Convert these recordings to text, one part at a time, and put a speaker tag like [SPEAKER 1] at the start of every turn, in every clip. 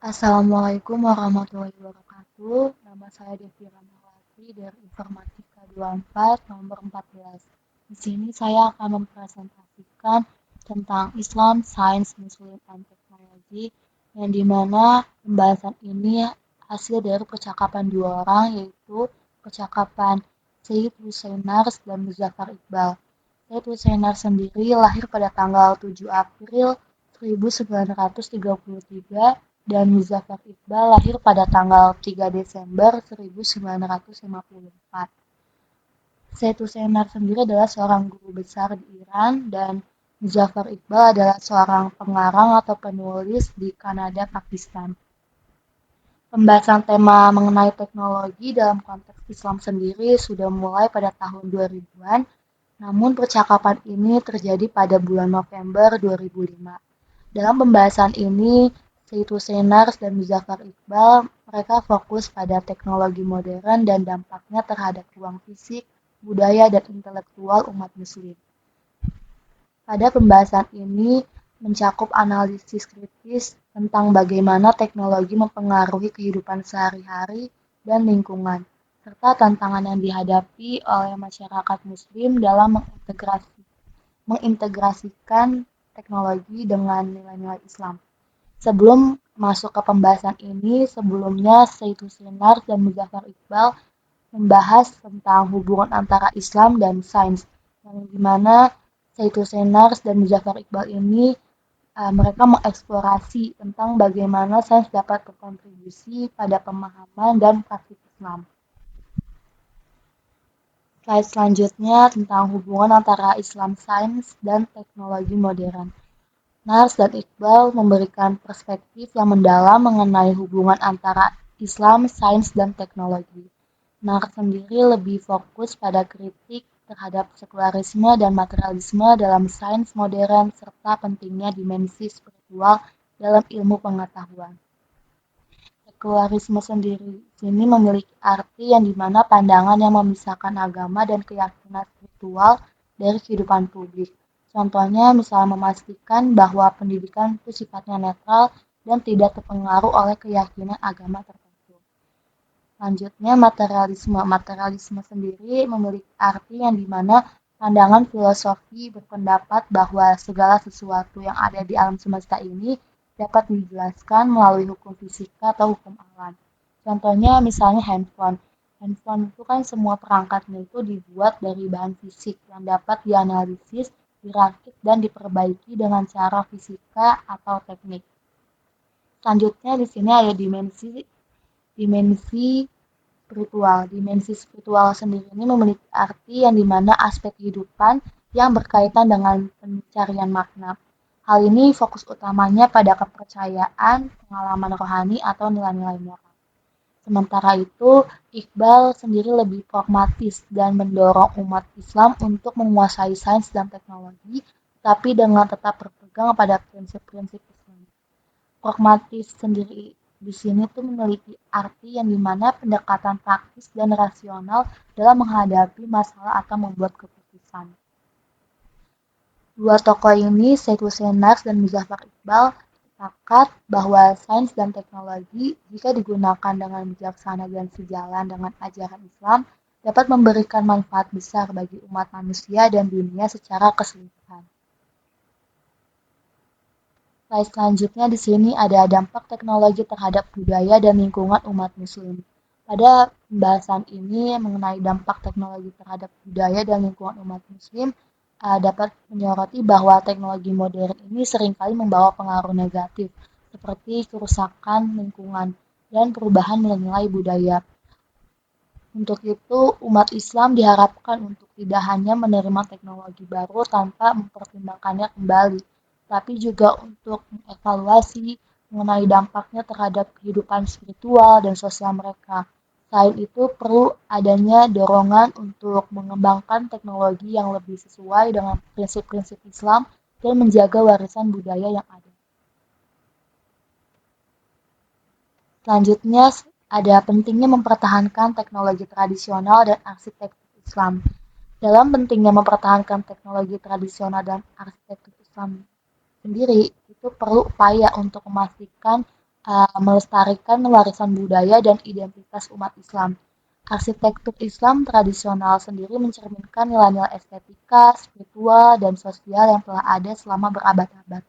[SPEAKER 1] Assalamualaikum warahmatullahi wabarakatuh. Nama saya Devi Ramawati dari Informatika 24 nomor 14. Di sini saya akan mempresentasikan tentang Islam, Sains, Muslim, dan Teknologi yang dimana pembahasan ini hasil dari percakapan dua orang yaitu percakapan Said Husainars dan Muzaffar Iqbal. Said Husainars sendiri lahir pada tanggal 7 April 1933 dan Muzaffar Iqbal lahir pada tanggal 3 Desember 1954. Said Hussein sendiri adalah seorang guru besar di Iran dan Muzaffar Iqbal adalah seorang pengarang atau penulis di Kanada, Pakistan. Pembahasan tema mengenai teknologi dalam konteks Islam sendiri sudah mulai pada tahun 2000-an, namun percakapan ini terjadi pada bulan November 2005. Dalam pembahasan ini, Said Husainars dan Muzaffar Iqbal, mereka fokus pada teknologi modern dan dampaknya terhadap ruang fisik, budaya, dan intelektual umat muslim. Pada pembahasan ini mencakup analisis kritis tentang bagaimana teknologi mempengaruhi kehidupan sehari-hari dan lingkungan, serta tantangan yang dihadapi oleh masyarakat muslim dalam mengintegrasikan teknologi dengan nilai-nilai Islam. Sebelum masuk ke pembahasan ini, sebelumnya Said Husainars dan Muzaffar Iqbal membahas tentang hubungan antara Islam dan sains, yang dimana Said Husainars dan Muzaffar Iqbal ini mereka mengeksplorasi tentang bagaimana sains dapat berkontribusi pada pemahaman dan praktik Islam. Slide selanjutnya tentang hubungan antara Islam, sains, dan teknologi modern. Nars dan Iqbal memberikan perspektif yang mendalam mengenai hubungan antara Islam, sains, dan teknologi. Nars sendiri lebih fokus pada kritik terhadap sekularisme dan materialisme dalam sains modern serta pentingnya dimensi spiritual dalam ilmu pengetahuan. Sekularisme sendiri sini memiliki arti yang dimana pandangan yang memisahkan agama dan keyakinan spiritual dari kehidupan publik. Contohnya misalnya memastikan bahwa pendidikan itu sifatnya netral dan tidak terpengaruh oleh keyakinan agama tertentu. Selanjutnya materialisme. Materialisme sendiri memiliki arti yang dimana pandangan filosofi berpendapat bahwa segala sesuatu yang ada di alam semesta ini dapat dijelaskan melalui hukum fisika atau hukum alam. Contohnya misalnya handphone. Handphone itu kan semua perangkatnya itu dibuat dari bahan fisik yang dapat dianalisis, dirakit, dan diperbaiki dengan cara fisika atau teknik. Selanjutnya di sini ada dimensi spiritual. Dimensi spiritual sendiri ini memiliki arti yang dimana aspek kehidupan yang berkaitan dengan pencarian makna. Hal ini fokus utamanya pada kepercayaan, pengalaman rohani, atau nilai-nilai moral. Sementara itu, Iqbal sendiri lebih pragmatis dan mendorong umat Islam untuk menguasai sains dan teknologi, tapi dengan tetap berpegang pada prinsip-prinsip Islam. Pragmatis sendiri di sini tuh memiliki arti yang dimana pendekatan praktis dan rasional dalam menghadapi masalah atau membuat keputusan. Dua tokoh ini, Said Husainars dan Muzaffar Iqbal, sepakat bahwa sains dan teknologi, jika digunakan dengan bijaksana dan sejalan dengan ajaran Islam, dapat memberikan manfaat besar bagi umat manusia dan dunia secara keseluruhan. Slide selanjutnya di sini ada dampak teknologi terhadap budaya dan lingkungan umat muslim. Pada pembahasan ini mengenai dampak teknologi terhadap budaya dan lingkungan umat muslim, dapat menyoroti bahwa teknologi modern ini seringkali membawa pengaruh negatif, seperti kerusakan lingkungan dan perubahan nilai-nilai budaya. Untuk itu, umat Islam diharapkan untuk tidak hanya menerima teknologi baru tanpa mempertimbangkannya kembali, tapi juga untuk mengevaluasi mengenai dampaknya terhadap kehidupan spiritual dan sosial mereka. Selain itu, perlu adanya dorongan untuk mengembangkan teknologi yang lebih sesuai dengan prinsip-prinsip Islam dan menjaga warisan budaya yang ada. Selanjutnya, ada pentingnya mempertahankan teknologi tradisional dan arsitektur Islam. Dalam pentingnya mempertahankan teknologi tradisional dan arsitektur Islam sendiri, itu perlu upaya untuk memastikan melestarikan warisan budaya dan identitas umat Islam. Arsitektur Islam tradisional sendiri mencerminkan nilai-nilai estetika, spiritual, dan sosial yang telah ada selama berabad-abad,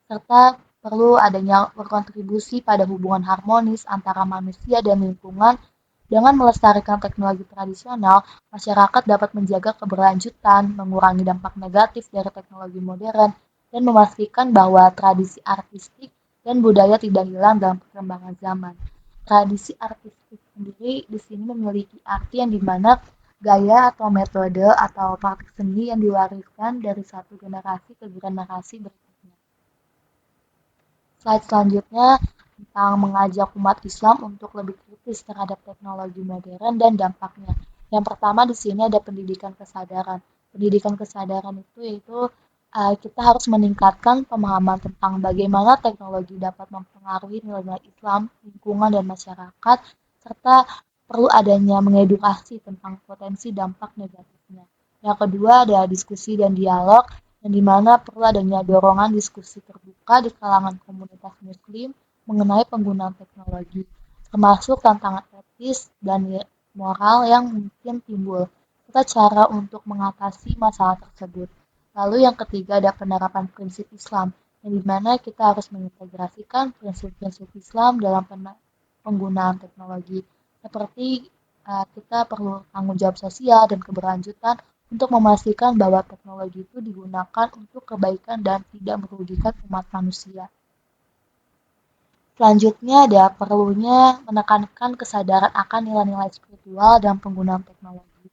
[SPEAKER 1] serta perlu adanya berkontribusi pada hubungan harmonis antara manusia dan lingkungan. Dengan melestarikan teknologi tradisional, masyarakat dapat menjaga keberlanjutan, mengurangi dampak negatif dari teknologi modern, dan memastikan bahwa tradisi artistik dan budaya tidak hilang dalam perkembangan zaman. Tradisi artistik sendiri di sini memiliki arti yang dimana gaya atau metode atau praktik seni yang diwariskan dari satu generasi ke generasi berikutnya. Slide selanjutnya tentang mengajak umat Islam untuk lebih kritis terhadap teknologi modern dan dampaknya. Yang pertama di sini ada pendidikan kesadaran. Pendidikan kesadaran itu yaitu kita harus meningkatkan pemahaman tentang bagaimana teknologi dapat mempengaruhi nilai-nilai Islam, lingkungan, dan masyarakat, serta perlu adanya mengedukasi tentang potensi dampak negatifnya. Yang kedua ada diskusi dan dialog, yang dimana perlu adanya dorongan diskusi terbuka di kalangan komunitas muslim mengenai penggunaan teknologi, termasuk tantangan etis dan moral yang mungkin timbul, serta cara untuk mengatasi masalah tersebut. Lalu yang ketiga ada penerapan prinsip Islam, yang dimana kita harus mengintegrasikan prinsip-prinsip Islam dalam penggunaan teknologi, seperti kita perlu tanggung jawab sosial dan keberlanjutan untuk memastikan bahwa teknologi itu digunakan untuk kebaikan dan tidak merugikan umat manusia. Selanjutnya ada perlunya menekankan kesadaran akan nilai-nilai spiritual dan penggunaan teknologi.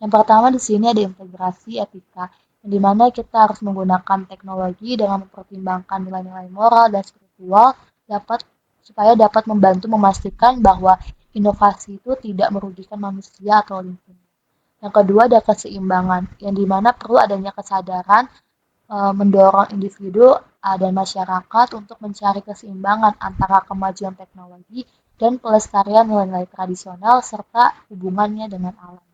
[SPEAKER 1] Yang pertama di sini ada integrasi etika, yang dimana kita harus menggunakan teknologi dengan mempertimbangkan nilai-nilai moral dan spiritual dapat supaya dapat membantu memastikan bahwa inovasi itu tidak merugikan manusia atau lingkungan. Yang kedua ada keseimbangan, yang dimana perlu adanya kesadaran mendorong individu dan masyarakat untuk mencari keseimbangan antara kemajuan teknologi dan pelestarian nilai-nilai tradisional serta hubungannya dengan alam.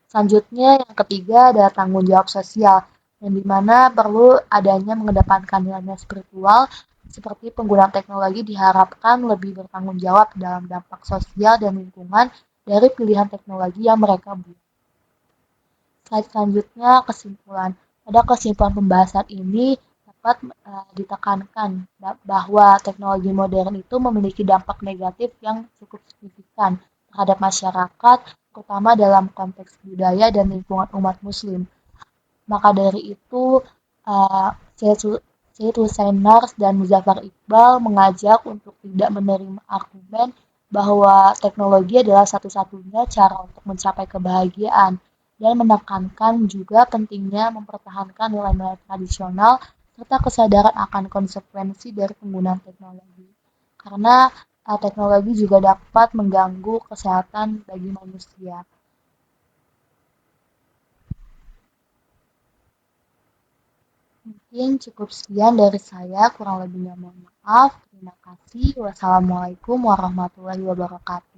[SPEAKER 1] Selanjutnya yang ketiga ada tanggung jawab sosial, yang dimana perlu adanya mengedepankan nilai-nilai spiritual seperti penggunaan teknologi diharapkan lebih bertanggung jawab dalam dampak sosial dan lingkungan dari pilihan teknologi yang mereka buat. Slide selanjutnya kesimpulan. Pada kesimpulan pembahasan ini dapat ditekankan bahwa teknologi modern itu memiliki dampak negatif yang cukup signifikan terhadap masyarakat, terutama dalam konteks budaya dan lingkungan umat muslim. Maka dari itu, uh, Syed Hussein Nars dan Muzaffar Iqbal mengajak untuk tidak menerima argumen bahwa teknologi adalah satu-satunya cara untuk mencapai kebahagiaan, dan menekankan juga pentingnya mempertahankan nilai-nilai tradisional serta kesadaran akan konsekuensi dari penggunaan teknologi. Karena teknologi juga dapat mengganggu kesehatan bagi manusia. Mungkin cukup sekian dari saya, kurang lebihnya mohon maaf. Terima kasih. Wassalamualaikum warahmatullahi wabarakatuh.